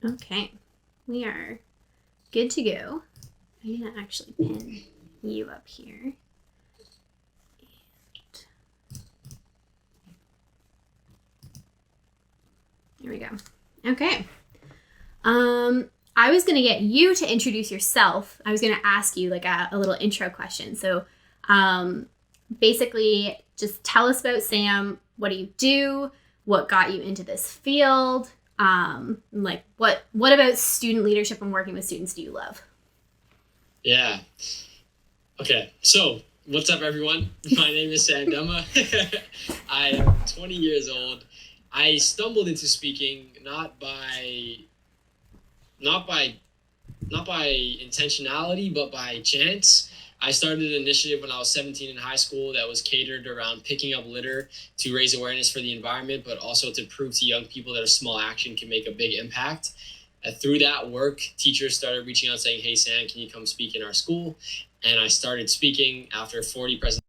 Okay, we are good to go. I'm going to actually pin you up here. There we go. Okay. I was going to get you to introduce yourself. I was going to ask you like a little intro question. So basically just tell us about Sam. What do you do? What got you into this field? Like what about student leadership and working with students do you love? Yeah. Okay. So what's up, everyone? My name is Sam Demma. I am 20 years old. I stumbled into speaking not by intentionality, but by chance. I started an initiative when I was 17 in high school that was catered around picking up litter to raise awareness for the environment, but also to prove to young people that a small action can make a big impact. Through that work, teachers started reaching out saying, "Hey, Sam, can you come speak in our school?" And I started speaking after 40 presentations.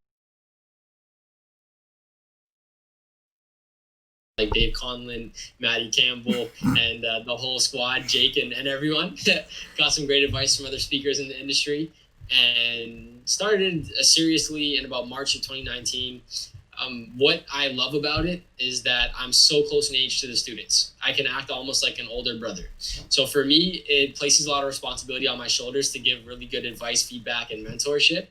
Like Dave Conlon, Maddie Campbell, and the whole squad, Jake and everyone. Got some great advice from other speakers in the industry and started seriously in about March of 2019. What I love about it is that I'm so close in age to the students. I can act almost like an older brother. So for me, it places a lot of responsibility on my shoulders to give really good advice, feedback, and mentorship.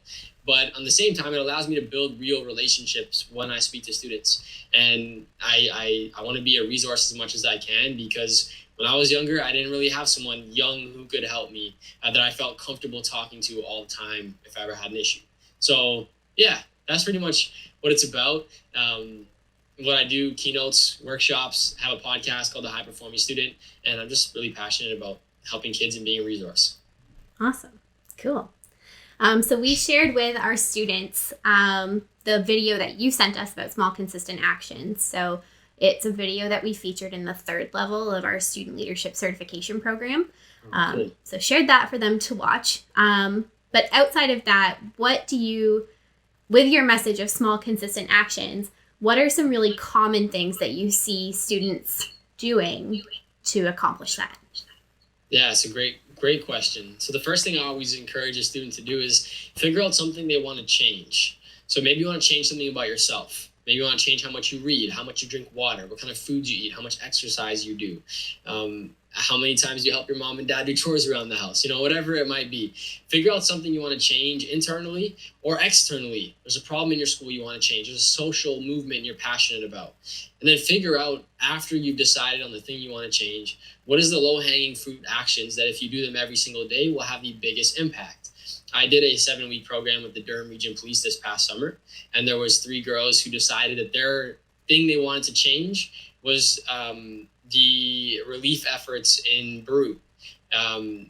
But on the same time, it allows me to build real relationships when I speak to students. And I want to be a resource as much as I can, because when I was younger, I didn't really have someone young who could help me that I felt comfortable talking to all the time if I ever had an issue. So yeah, that's pretty much what it's about. What I do, keynotes, workshops, have a podcast called The High Performing Student, and I'm just really passionate about helping kids and being a resource. Awesome. Cool. So we shared with our students the video that you sent us about small, consistent actions. So it's a video that we featured in the 3rd level of our student leadership certification program. Cool. So shared that for them to watch. But outside of that, what do you, with your message of small, consistent actions, what are some really common things that you see students doing to accomplish that? Yeah, it's a great question. So the first thing I always encourage a student to do is figure out something they want to change. So maybe you want to change something about yourself. Maybe you want to change how much you read, how much you drink water, what kind of foods you eat, how much exercise you do, how many times you help your mom and dad do chores around the house, whatever it might be. Figure out something you want to change internally or externally. There's a problem in your school you want to change. There's a social movement you're passionate about. And then figure out, after you've decided on the thing you want to change, what is the low-hanging fruit actions that if you do them every single day will have the biggest impact. I did a 7-week program with the Durham Region Police this past summer, and there was 3 girls who decided that their thing they wanted to change was the relief efforts in Beirut,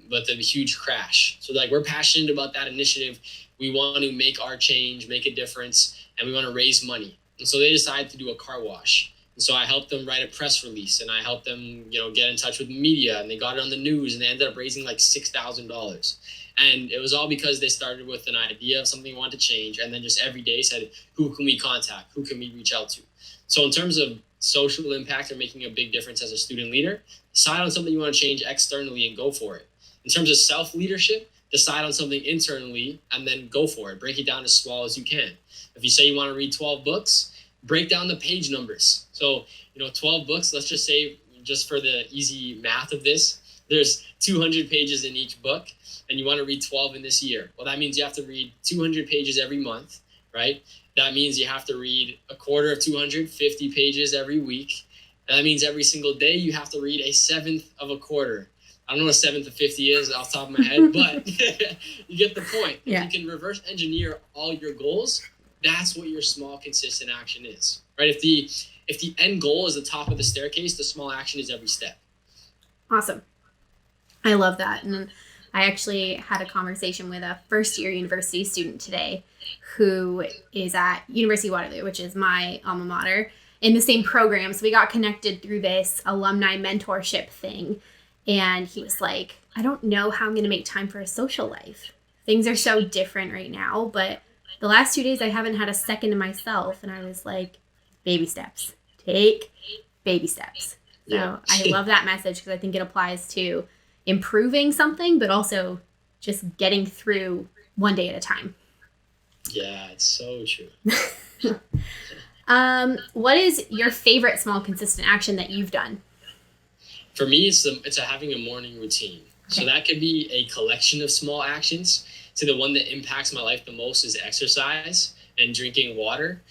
with the huge crash. So we're passionate about that initiative. We want to make our change, make a difference, and we want to raise money. And so they decided to do a car wash. And so I helped them write a press release, and I helped them, get in touch with media, and they got it on the news, and they ended up raising like $6,000. And it was all because they started with an idea of something they wanted to change, and then just every day said, who can we contact? Who can we reach out to? So in terms of social impact or making a big difference as a student leader, decide on something you want to change externally and go for it. In terms of self-leadership, decide on something internally and then go for it. Break it down as small as you can. If you say you want to read 12 books, break down the page numbers. So, 12 books, let's just say, just for the easy math of this, there's 200 pages in each book, and you want to read 12 in this year. Well, that means you have to read 200 pages every month, right? That means you have to read a quarter of 250 pages every week. And that means every single day you have to read a 1/7 of a quarter. I don't know what a 1/7 of 50 is off the top of my head, but you get the point. Yeah. If you can reverse engineer all your goals, that's what your small, consistent action is, right? If the end goal is the top of the staircase, the small action is every step. Awesome. I love that. And I actually had a conversation with a first-year university student today who is at University of Waterloo, which is my alma mater, in the same program. So we got connected through this alumni mentorship thing. And he was like, I don't know how I'm going to make time for a social life. Things are so different right now, but the last 2 days I haven't had a second to myself. And I was like, baby steps. Take baby steps. So I love that message because I think it applies to improving something, but also just getting through one day at a time. Yeah, it's so true. What is your favorite small consistent action that you've done? For me, it's having a morning routine. Okay. So that could be a collection of small actions. So the one that impacts my life the most is exercise and drinking water.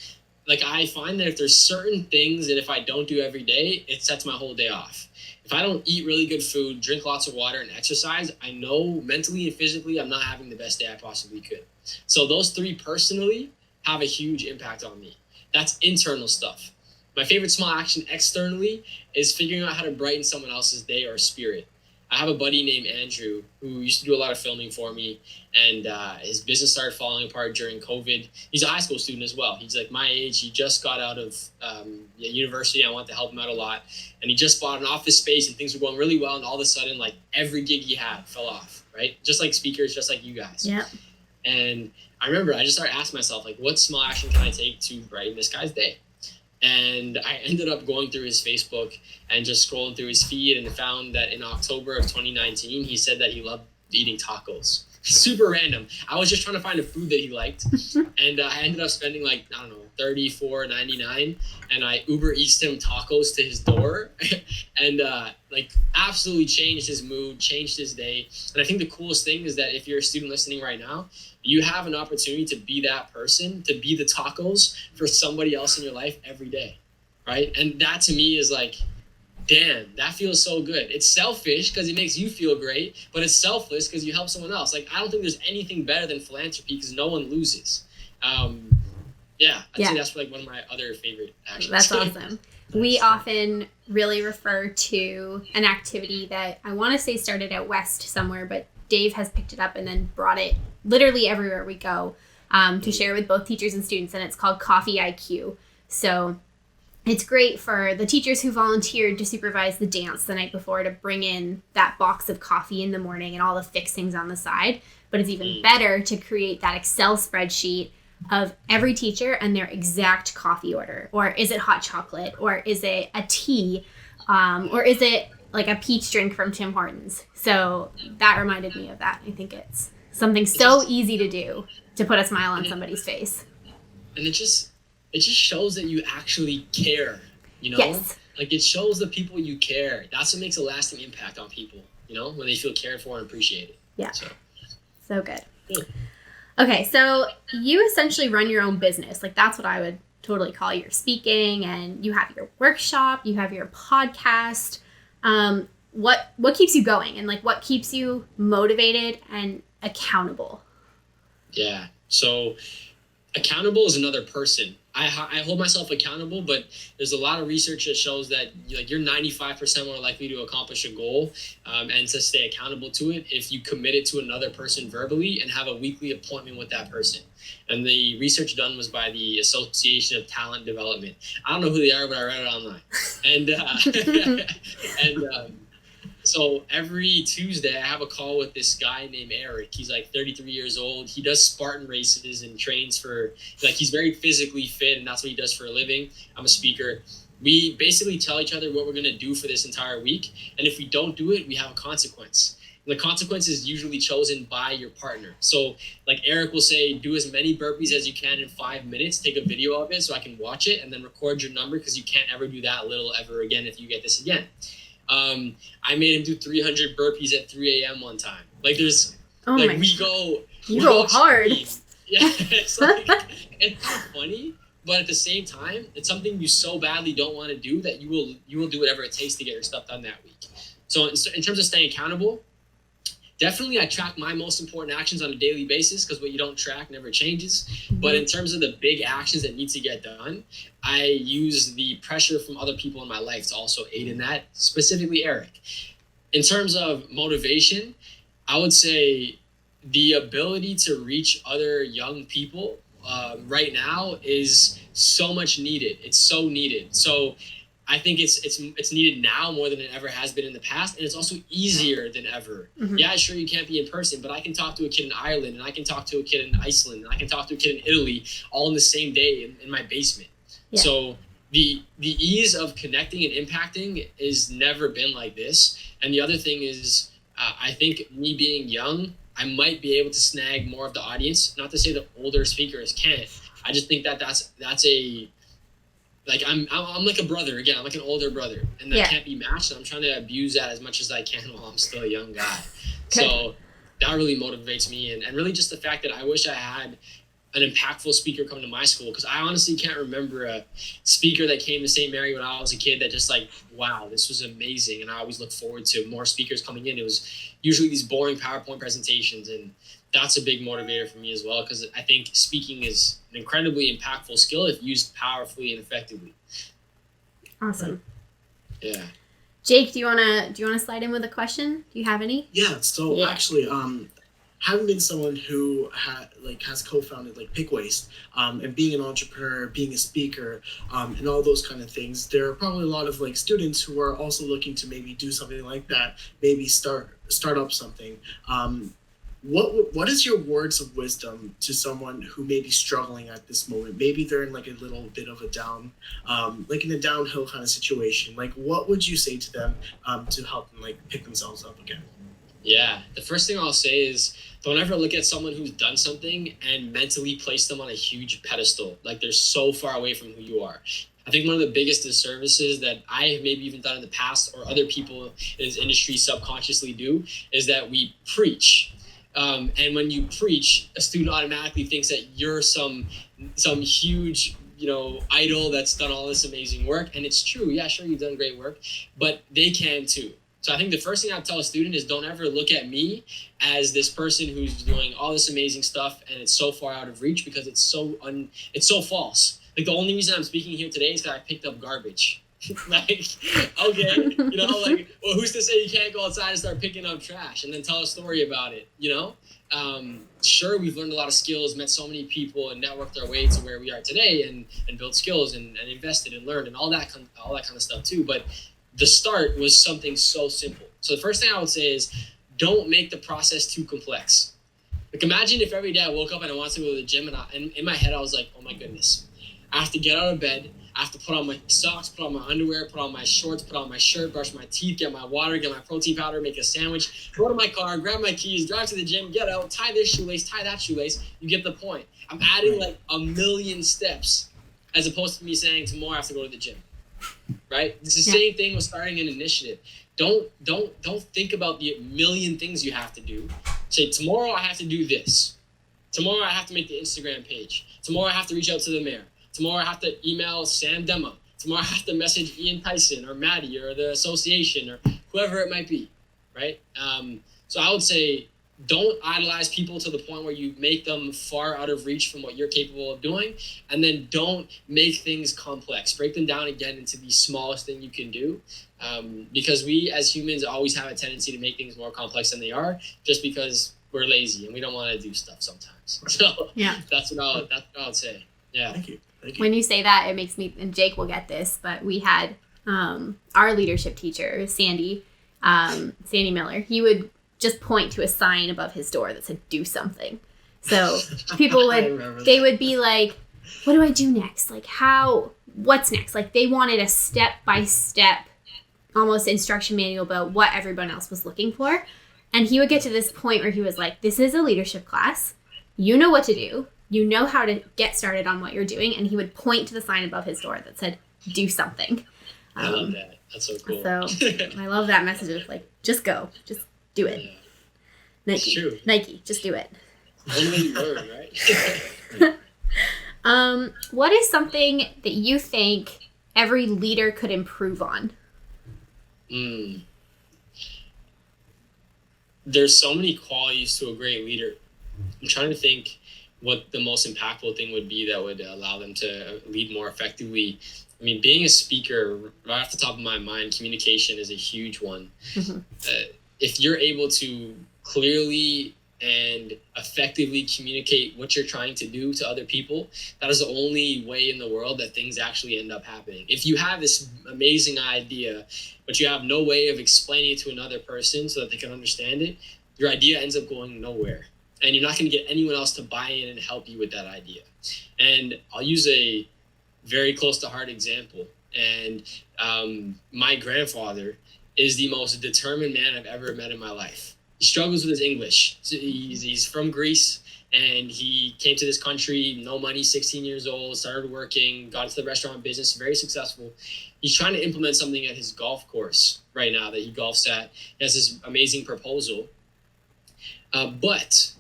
Like, I find that if there's certain things that if I don't do every day, it sets my whole day off. If I don't eat really good food, drink lots of water, and exercise, I know mentally and physically I'm not having the best day I possibly could. So those three personally have a huge impact on me. That's internal stuff. My favorite small action externally is figuring out how to brighten someone else's day or spirit. I have a buddy named Andrew who used to do a lot of filming for me, and his business started falling apart during COVID. He's a high school student as well. He's like my age. He just got out of university. I wanted to help him out a lot. And he just bought an office space and things were going really well. And all of a sudden, like, every gig he had fell off, right? Just like speakers, just like you guys. Yeah. And I remember I just started asking myself, like, what small action can I take to brighten this guy's day? And I ended up going through his Facebook and just scrolling through his feed and found that in October of 2019, he said that he loved eating tacos. Super random. I was just trying to find a food that he liked. And I ended up spending like, I don't know, $34.99. And I Uber Eats him tacos to his door. And like absolutely changed his mood, changed his day. And I think the coolest thing is that if you're a student listening right now, you have an opportunity to be that person, to be the tacos for somebody else in your life every day, right? And that to me is like, damn, that feels so good. It's selfish because it makes you feel great, but it's selfless because you help someone else. Like, I don't think there's anything better than philanthropy because no one loses. I'd say that's like one of my other favorite actions. That's awesome. We often really refer to an activity that I want to say started out west somewhere, but Dave has picked it up and then brought it literally everywhere we go to share with both teachers and students, and it's called Coffee IQ. So it's great for the teachers who volunteered to supervise the dance the night before to bring in that box of coffee in the morning and all the fixings on the side. But it's even better to create that Excel spreadsheet of every teacher and their exact coffee order. Or is it hot chocolate? Or is it a tea? Or is it like a peach drink from Tim Hortons? So that reminded me of that. I think it's something so easy to do to put a smile on somebody's face. And it just shows that you actually care, you know? Yes. Like, it shows the people you care. That's what makes a lasting impact on people, you know, when they feel cared for and appreciated. Yeah. So good. Yeah. Okay, so you essentially run your own business. Like, that's what I would totally call your speaking, and you have your workshop, you have your podcast. What keeps you going, and like what keeps you motivated and accountable? Yeah. So accountable is another person. I hold myself accountable, but there's a lot of research that shows that like you're 95% more likely to accomplish a goal and to stay accountable to it if you commit it to another person verbally and have a weekly appointment with that person. And the research done was by the Association of Talent Development. I don't know who they are, but I read it online. And so every Tuesday I have a call with this guy named Eric. He's like 33 years old. He does Spartan races and trains for, like, he's very physically fit, and that's what he does for a living. I'm a speaker. We basically tell each other what we're going to do for this entire week. And if we don't do it, we have a consequence. And the consequence is usually chosen by your partner. So like Eric will say, do as many burpees as you can in 5 minutes, take a video of it so I can watch it, and then record your number because you can't ever do that little ever again if you get this again. I made him do 300 burpees at 3 a.m. one time. Like there's, we go hard. Yeah, it's like, it's not funny, but at the same time, it's something you so badly don't want to do that you will do whatever it takes to get your stuff done that week. So in terms of staying accountable, definitely I track my most important actions on a daily basis because what you don't track never changes. Mm-hmm. But in terms of the big actions that need to get done, I use the pressure from other people in my life to also aid in that, specifically Eric. In terms of motivation, I would say the ability to reach other young people right now is so much needed. It's so needed. So I think it's needed now more than it ever has been in the past, and it's also easier than ever. Mm-hmm. Yeah, sure, you can't be in person, but I can talk to a kid in Ireland, and I can talk to a kid in Iceland, and I can talk to a kid in Italy, all in the same day in my basement. Yeah. So the ease of connecting and impacting is never been like this. And the other thing is, I think me being young, I might be able to snag more of the audience. Not to say that older speakers can't. I just think that that's a, like, I'm like a brother again. I'm like an older brother, and that can't be matched. And I'm trying to abuse that as much as I can while I'm still a young guy. So that really motivates me, and really just the fact that I wish I had an impactful speaker come to my school, because I honestly can't remember a speaker that came to St. Mary when I was a kid that just like, wow, this was amazing. And I always look forward to more speakers coming in. It was usually these boring PowerPoint presentations, and that's a big motivator for me as well, because I think speaking is an incredibly impactful skill if used powerfully and effectively. Awesome. Yeah. Jake, do you wanna slide in with a question? Do you have any? Yeah. So actually, having been someone who has co-founded like Pick Waste, and being an entrepreneur, being a speaker, and all those kind of things, there are probably a lot of like students who are also looking to maybe do something like that, maybe start up something. What is your words of wisdom to someone who may be struggling at this moment? Maybe they're in like a little bit of a like in a downhill kind of situation. Like, what would you say to them to help them like pick themselves up again? Yeah, the first thing I'll say is, don't ever look at someone who's done something and mentally place them on a huge pedestal. Like, they're so far away from who you are. I think one of the biggest disservices that I have maybe even done in the past, or other people in this industry subconsciously do, is that we preach. And when you preach, a student automatically thinks that you're some huge, idol that's done all this amazing work. And it's true. Yeah, sure, you've done great work, but they can too. So I think the first thing I'd tell a student is, don't ever look at me as this person who's doing all this amazing stuff and it's so far out of reach, because it's so false. Like, the only reason I'm speaking here today is because I picked up garbage. Like, okay, like, well, who's to say you can't go outside and start picking up trash and then tell a story about it, Sure, we've learned a lot of skills, met so many people, and networked our way to where we are today, and built skills and invested and learned and all that kind of stuff too. But the start was something so simple. So the first thing I would say is, don't make the process too complex. Like, imagine if every day I woke up and I wanted to go to the gym, and in my head I was like, oh my goodness, I have to get out of bed, I have to put on my socks, put on my underwear, put on my shorts, put on my shirt, brush my teeth, get my water, get my protein powder, make a sandwich, go to my car, grab my keys, drive to the gym, get out, tie this shoelace, tie that shoelace. You get the point. I'm adding like a million steps, as opposed to me saying, tomorrow I have to go to the gym. Right? It's the same thing with starting an initiative. Don't think about the million things you have to do. Say, tomorrow I have to do this. Tomorrow I have to make the Instagram page. Tomorrow I have to reach out to the mayor. Tomorrow I have to email Sam Demma. Tomorrow I have to message Ian Tyson or Maddie or the association or whoever it might be, right? So I would say, don't idolize people to the point where you make them far out of reach from what you're capable of doing. And then don't make things complex. Break them down again into the smallest thing you can do. Because we as humans always have a tendency to make things more complex than they are, just because we're lazy and we don't want to do stuff sometimes. So that's what I would say. Yeah. Thank you. When you say that, it makes me, and Jake will get this, but we had our leadership teacher, Sandy Miller. He would just point to a sign above his door that said, do something. So people would be like, what do I do next? Like, what's next? Like, they wanted a step-by-step, almost instruction manual about what everyone else was looking for. And he would get to this point where he was like, this is a leadership class. You know what to do. You know how to get started on what you're doing. And he would point to the sign above his door that said, do something. I love that. That's so cool. So I love that message of like, just go. Just do it. Yeah. Nike, just do it. Only you learn, right? What is something that you think every leader could improve on? There's so many qualities to a great leader. I'm trying to think what the most impactful thing would be that would allow them to lead more effectively. I mean, being a speaker, right off the top of my mind, communication is a huge one. Mm-hmm. If you're able to clearly and effectively communicate what you're trying to do to other people, that is the only way in the world that things actually end up happening. If you have this amazing idea, but you have no way of explaining it to another person so that they can understand it, your idea ends up going nowhere. And you're not going to get anyone else to buy in and help you with that idea. And I'll use a very close to heart example. And my grandfather is the most determined man I've ever met in my life. He struggles with his English. So he's from Greece, and he came to this country, no money, 16 years old, started working, got into the restaurant business, very successful. He's trying to implement something at his golf course right now that he golfs at. He has this amazing proposal. But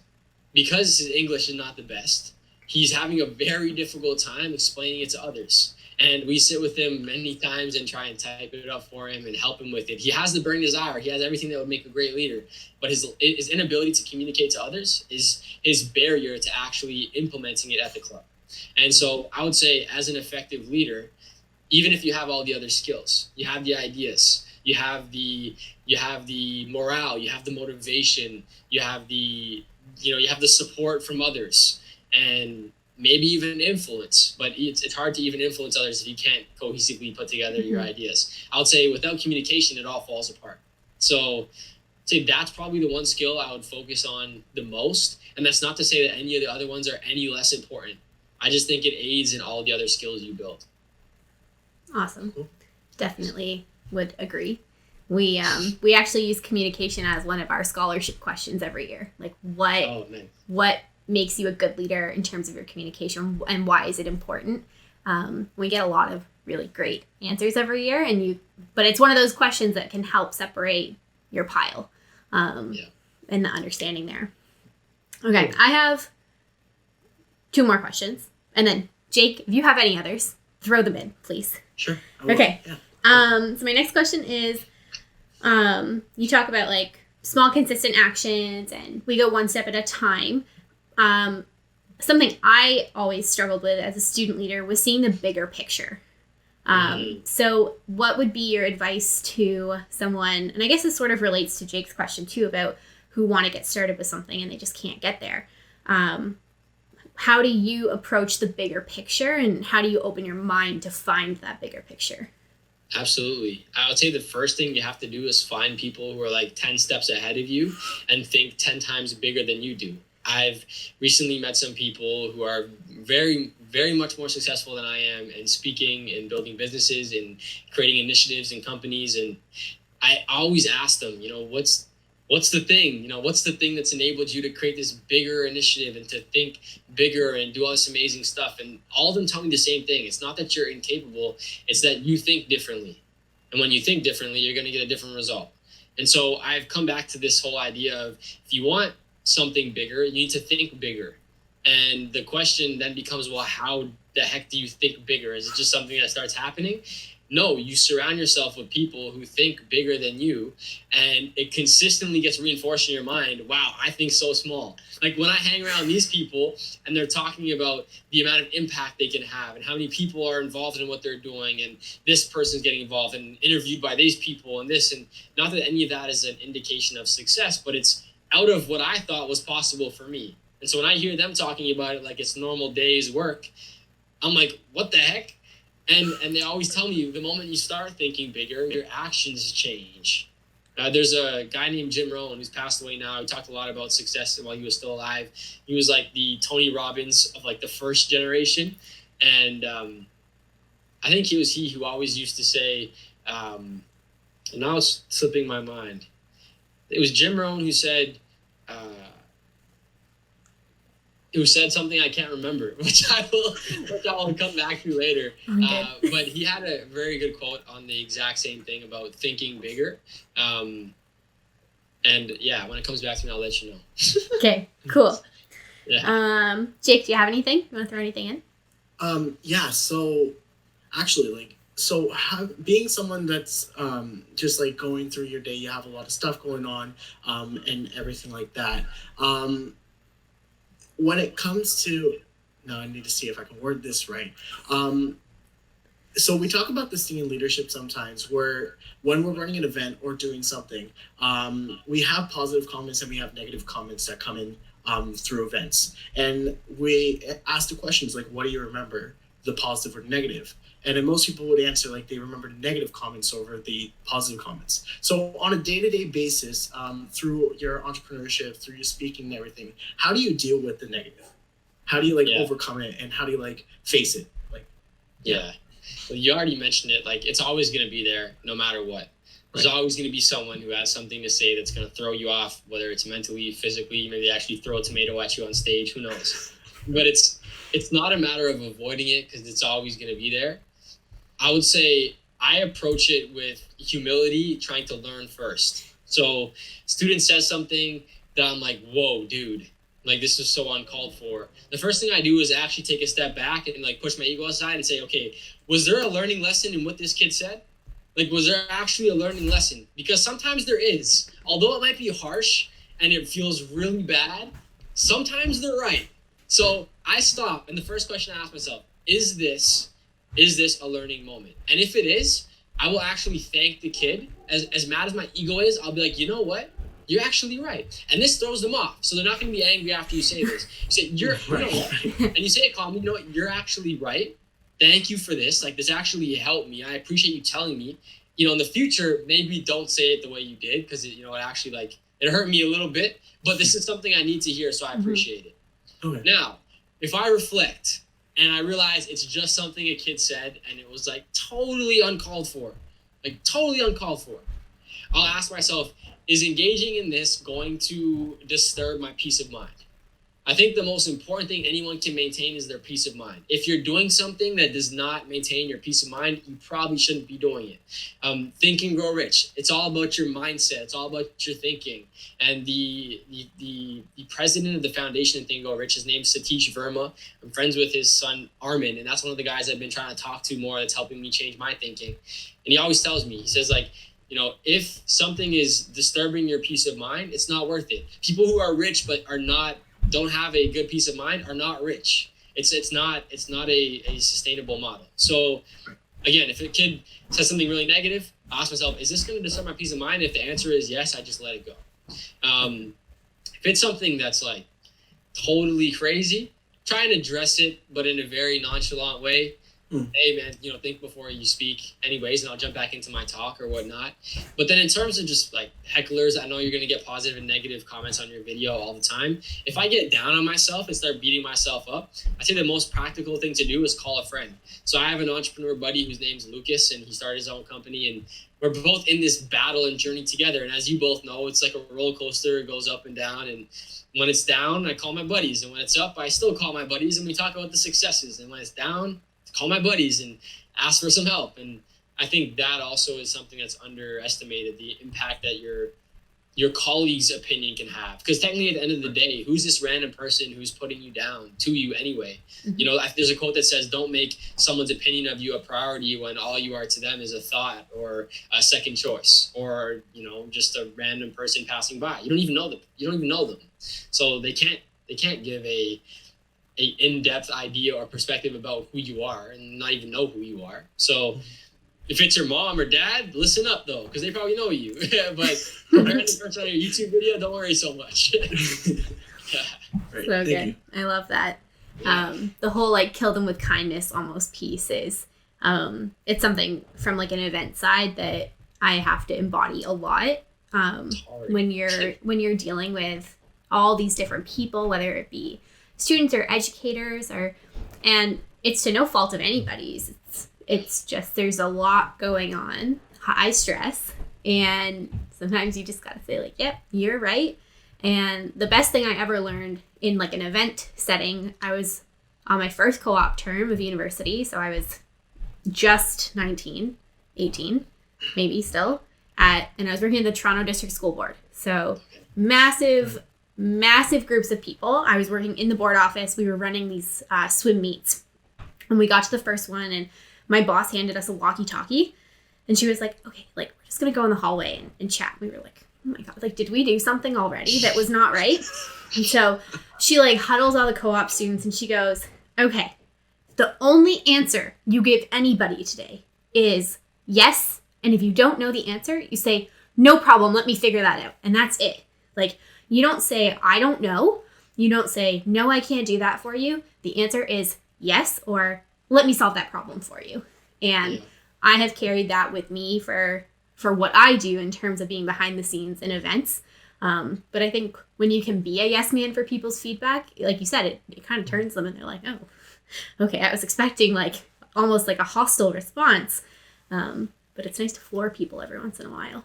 because his English is not the best, he's having a very difficult time explaining it to others. And we sit with him many times and try and type it up for him and help him with it. He has the burning desire. He has everything that would make a great leader. But his inability to communicate to others is his barrier to actually implementing it at the club. And so I would say, as an effective leader, even if you have all the other skills, you have the ideas, you have the morale, you have the motivation, you have the support from others, and maybe even influence, but it's hard to even influence others if you can't cohesively put together your ideas. I would say without communication, it all falls apart. So I'd say that's probably the one skill I would focus on the most. And that's not to say that any of the other ones are any less important. I just think it aids in all the other skills you build. Awesome. Definitely would agree. We actually use communication as one of our scholarship questions every year. Like what makes you a good leader in terms of your communication, and why is it important? We get a lot of really great answers every year, but it's one of those questions that can help separate your pile, and the understanding there. Okay, I have 2 more questions, and then Jake, if you have any others, throw them in, please. Sure. Okay. Yeah. So my next question is, you talk about like small consistent actions, and we go one step at a time. Something I always struggled with as a student leader was seeing the bigger picture. So what would be your advice to someone, and I guess this sort of relates to Jake's question too, about who want to get started with something and they just can't get there. How do you approach the bigger picture, and how do you open your mind to find that bigger picture? Absolutely. I would say the first thing you have to do is find people who are like 10 steps ahead of you and think 10 times bigger than you do. I've recently met some people who are very, very much more successful than I am in speaking and building businesses and creating initiatives and companies. And I always ask them, what's the thing? What's the thing that's enabled you to create this bigger initiative and to think bigger and do all this amazing stuff? And all of them tell me the same thing. It's not that you're incapable. It's that you think differently. And when you think differently, you're going to get a different result. And so I've come back to this whole idea of, if you want something bigger, you need to think bigger. And the question then becomes, well, how the heck do you think bigger? Is it just something that starts happening? No, you surround yourself with people who think bigger than you, and it consistently gets reinforced in your mind. Wow, I think so small. Like when I hang around these people and they're talking about the amount of impact they can have and how many people are involved in what they're doing, and this person's getting involved and interviewed by these people and this, and not that any of that is an indication of success, but it's out of what I thought was possible for me. And so when I hear them talking about it like it's normal day's work, I'm like, what the heck? And they always tell me, the moment you start thinking bigger, your actions change. There's a guy named Jim Rohn who's passed away now. He talked a lot about success while he was still alive. He was like the Tony Robbins of like the first generation. And I think it was he who always used to say, and now it's slipping my mind. It was Jim Rohn who said something I can't remember, which I will come back to later. But he had a very good quote on the exact same thing about thinking bigger. And yeah, when it comes back to me, I'll let you know. Okay, cool. Yeah. Jake, do you have anything? You want to throw anything in? Yeah. So actually, being someone that's just like going through your day, you have a lot of stuff going on, and everything like that. When it comes to, now I need to see if I can word this right. So we talk about this thing in leadership sometimes, where when we're running an event or doing something, we have positive comments and we have negative comments that come in through events. And we ask the questions like, what do you remember, the positive or negative? And then most people would answer like they remember negative comments over the positive comments. So on a day-to-day basis, through your entrepreneurship, through your speaking and everything, how do you deal with the negative? How do you overcome it, and how do you face it? Yeah. Well, you already mentioned it. Like, it's always going to be there no matter what. There's always going to be someone who has something to say that's going to throw you off, whether it's mentally, physically, maybe they actually throw a tomato at you on stage, who knows. But it's not a matter of avoiding it because it's always going to be there. I would say I approach it with humility, trying to learn first. So student says something that I'm like, whoa, dude, like this is so uncalled for. The first thing I do is actually take a step back and like push my ego aside and say, okay, was there a learning lesson in what this kid said? Like, was there actually a learning lesson? Because sometimes there is. Although it might be harsh and it feels really bad, sometimes they're right. So I stop, and the first question I ask myself, is this a learning moment? And if it is, I will actually thank the kid. As mad as my ego is, I'll be like, you know what? You're actually right. And this throws them off. So they're not going to be angry after you say this. You say, you know what? And you say it calmly, you know what? You're actually right. Thank you for this. Like, this actually helped me. I appreciate you telling me. You know, in the future, maybe don't say it the way you did because, it actually, like, it hurt me a little bit. But this is something I need to hear, so I appreciate it. Okay. Now, if I reflect and I realize it's just something a kid said and it was, like, totally uncalled for, I'll ask myself, is engaging in this going to disturb my peace of mind? I think the most important thing anyone can maintain is their peace of mind. If you're doing something that does not maintain your peace of mind, you probably shouldn't be doing it. Think and Grow Rich. It's all about your mindset. It's all about your thinking. And the president of the foundation of Think and Grow Rich, his name's Satish Verma. I'm friends with his son, Armin, and that's one of the guys I've been trying to talk to more that's helping me change my thinking. And he always tells me, he says, like, if something is disturbing your peace of mind, it's not worth it. People who are rich but don't have a good peace of mind are not rich. It's not a sustainable model. So again, if a kid says something really negative, I ask myself, is this going to disturb my peace of mind? If the answer is yes, I just let it go. If it's something that's like totally crazy, try and address it, but in a very nonchalant way. Hey man, think before you speak anyways, and I'll jump back into my talk or whatnot. But then in terms of just like hecklers, I know you're going to get positive and negative comments on your video all the time. If I get down on myself and start beating myself up, I think the most practical thing to do is call a friend. So I have an entrepreneur buddy whose name's Lucas, and he started his own company, and we're both in this battle and journey together. And as you both know, it's like a roller coaster. It goes up and down, and when it's down, I call my buddies, and when it's up, I still call my buddies, and we talk about the successes. And when it's down, call my buddies and ask for some help. And I think that also is something that's underestimated, the impact that your colleague's opinion can have. Because technically at the end of the day, who's this random person who's putting you down to you anyway? Mm-hmm. There's a quote that says, don't make someone's opinion of you a priority when all you are to them is a thought or a second choice or, just a random person passing by. You don't even know them. So they can't give a in-depth idea or perspective about who you are and not even know who you are. So if it's your mom or dad, listen up though, because they probably know you. But compared to the person on your YouTube video, don't worry so much. Yeah. Right. So good. I love that. The whole kill them with kindness almost piece is it's something from like an event side that I have to embody a lot. When you're dealing with all these different people, whether it be students or educators and it's to no fault of anybody's. It's just there's a lot going on, high stress, and sometimes you just gotta say yep, you're right. And the best thing I ever learned in an event setting, I was on my first co-op term of university, so I was just 19, 18, maybe still, and I was working at the Toronto District School Board. So massive groups of people. I was working in the board office. We were running these swim meets. And we got to the first one, and my boss handed us a walkie-talkie. And she was like, okay, we're just going to go in the hallway and chat. We were like, oh my God, did we do something already that was not right? And so she huddles all the co-op students, and she goes, okay, the only answer you give anybody today is yes. And if you don't know the answer, you say, no problem, let me figure that out. And that's it. You don't say, I don't know. You don't say, no, I can't do that for you. The answer is yes, or let me solve that problem for you. And I have carried that with me for what I do in terms of being behind the scenes in events. But I think when you can be a yes man for people's feedback, like you said, it kind of turns them and they're like, oh, okay, I was expecting almost like a hostile response. But it's nice to floor people every once in a while.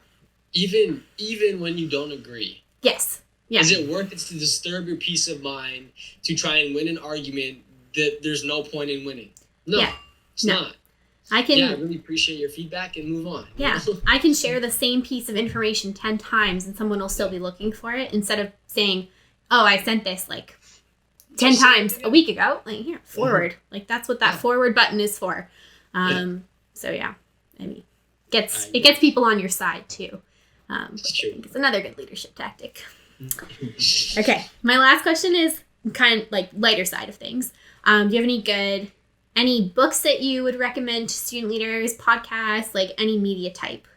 Even when you don't agree. Yes. Yeah. Is it worth it to disturb your peace of mind to try and win an argument that there's no point in winning? No, it's not. I really appreciate your feedback and move on. Yeah, I can share the same piece of information 10 times and someone will still be looking for it instead of saying, oh, I sent this like 10 times a week ago. Like, here, forward. Like, that's what that forward button is for. So, yeah, I mean, it gets people on your side, too. It's true. It's another good leadership tactic. Okay, my last question is kind of like lighter side of things. Do you have any books that you would recommend to student leaders, podcasts, like any media type?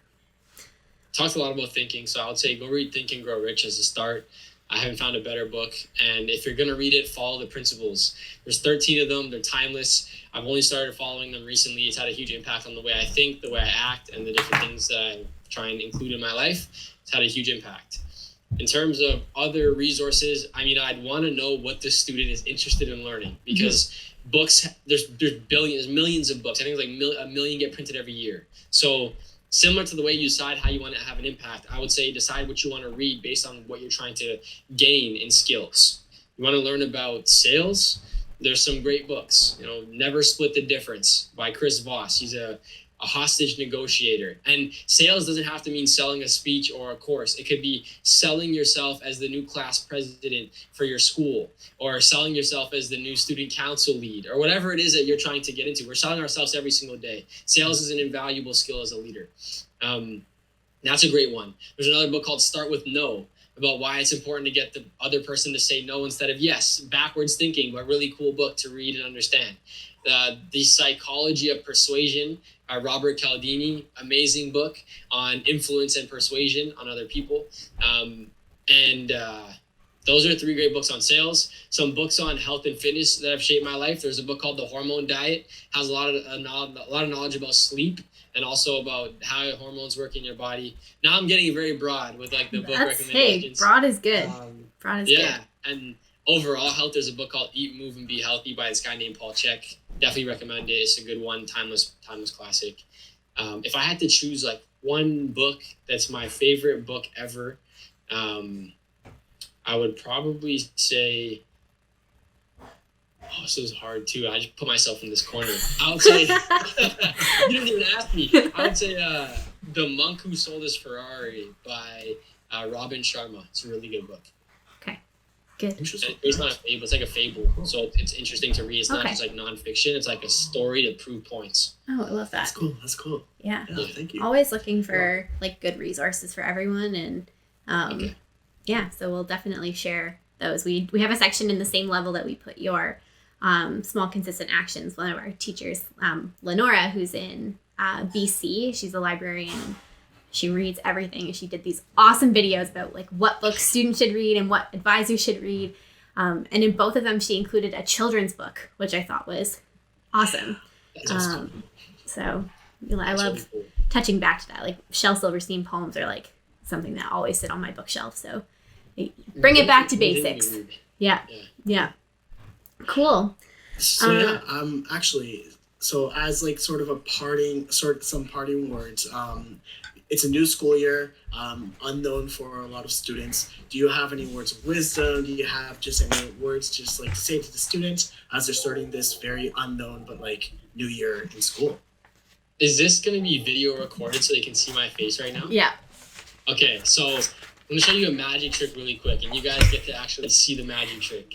Talked a lot about thinking, so I would say go read Think and Grow Rich as a start. I haven't found a better book, and if you're going to read it, follow the principles. There's 13 of them. They're timeless. I've only started following them recently. It's had a huge impact on the way I think, the way I act, and the different things that I try and include in my life. It's had a huge impact. In terms of other resources, I mean, I'd want to know what the student is interested in learning, because books, there's millions of books. I think it's like a million get printed every year. So similar to the way you decide how you want to have an impact, I would say decide what you want to read based on what you're trying to gain in skills. You want to learn about sales? There's some great books. Never Split the Difference by Chris Voss. He's a hostage negotiator. And sales doesn't have to mean selling a speech or a course. It could be selling yourself as the new class president for your school, or selling yourself as the new student council lead, or whatever it is that you're trying to get into. We're selling ourselves every single day. Sales is an invaluable skill as a leader. That's a great one. There's another book called Start With No, about why it's important to get the other person to say no instead of yes. Backwards thinking, but really cool book to read and understand. The Psychology of Persuasion by Robert Cialdini, amazing book on influence and persuasion on other people. Those are 3 great books on sales. Some books on health and fitness that have shaped my life. There's a book called The Hormone Diet, has a lot of knowledge about sleep and also about how hormones work in your body. Now I'm getting very broad with like the book recommendations. Hey, broad is good. Good. Yeah, and overall health, there's a book called Eat, Move, and Be Healthy by this guy named Paul Chek. Definitely recommend it. It's a good one, timeless classic. If I had to choose like one book that's my favorite book ever, I would probably say, this is hard too. I just put myself in this corner. I would say, you didn't even ask me. I would say The Monk Who Sold His Ferrari by Robin Sharma. It's a really good book. Okay, good. Interesting. It's not a fable. It's like a fable. So it's interesting to read. It's not just like nonfiction. It's like a story to prove points. Oh, I love that. That's cool. Yeah. Thank you. Always looking for like good resources for everyone, and yeah, so we'll definitely share those. We have a section in the same level that we put your small consistent actions. One of our teachers, Lenora, who's in BC, she's a librarian. She reads everything, and she did these awesome videos about like what books students should read and what advisors should read. And in both of them, she included a children's book, which I thought was awesome. So I love touching back to that. Like Shel Silverstein poems are like something that always sit on my bookshelf. So bring it back to basics. Yeah. Cool. So actually, so as like sort of some parting words, it's a new school year, unknown for a lot of students. Do you have any words of wisdom? Do you have just any words just like to say to the students as they're starting this very unknown but like new year in school? Is this going to be video recorded so they can see my face right now? Yeah. Okay, so I'm going to show you a magic trick really quick, and you guys get to actually see the magic trick.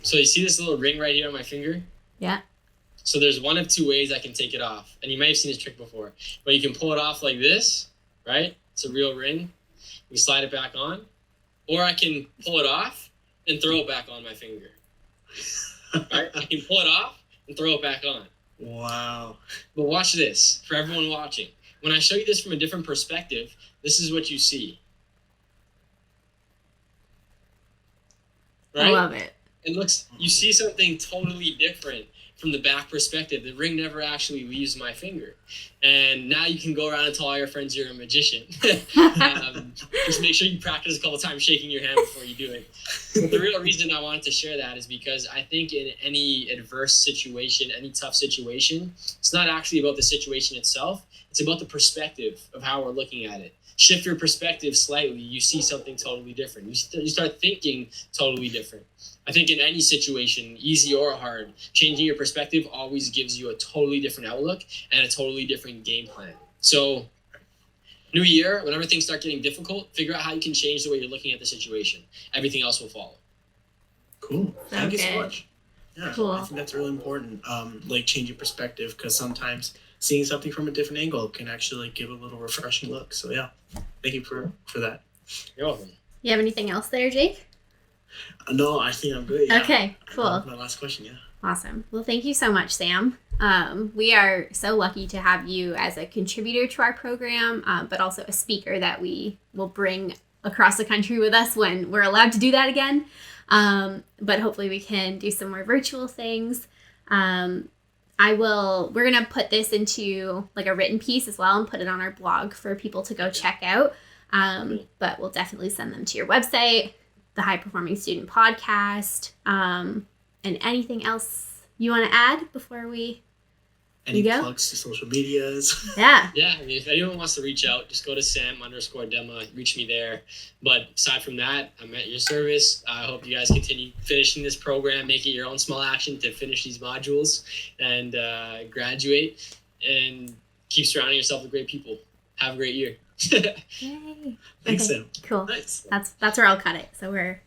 So you see this little ring right here on my finger? Yeah. So there's one of 2 ways I can take it off. And you may have seen this trick before. But you can pull it off like this, right? It's a real ring. You slide it back on. Or I can pull it off and throw it back on my finger. Right? I can pull it off and throw it back on. Wow. But watch this, for everyone watching. When I show you this from a different perspective, this is what you see. Right? I love it. You see something totally different from the back perspective, the ring never actually leaves my finger. And now you can go around and tell all your friends you're a magician. Just make sure you practice a couple times shaking your hand before you do it. But the real reason I wanted to share that is because I think in any adverse situation, any tough situation, it's not actually about the situation itself. It's about the perspective of how we're looking at it. Shift your perspective slightly, you see something totally different. You start thinking totally different. I think in any situation, easy or hard, changing your perspective always gives you a totally different outlook and a totally different game plan. So, new year, whenever things start getting difficult, figure out how you can change the way you're looking at the situation. Everything else will follow. Cool. Thank you so much. Yeah, Cool. I think that's really important. Like changing perspective, because sometimes seeing something from a different angle can actually give a little refreshing look. So yeah, thank you for that. You're welcome. You have anything else there, Jake? No, I think I'm good. Yeah. Okay, cool. My last question, yeah. Awesome. Well, thank you so much, Sam. We are so lucky to have you as a contributor to our program, but also a speaker that we will bring across the country with us when we're allowed to do that again. But hopefully we can do some more virtual things. We're going to put this into like a written piece as well and put it on our blog for people to go check out. But we'll definitely send them to your website, the High Performing Student Podcast, and anything else you want to add before we Any go? plugs to social medias? Yeah. Yeah, I mean, if anyone wants to reach out, just go to Sam_Demma, reach me there. But aside from that, I'm at your service. I hope you guys continue finishing this program, make it your own small action to finish these modules and graduate, and keep surrounding yourself with great people. Have a great year. Yay. Thanks, Okay, Sam. cool. Nice. That's where I'll cut it. So we're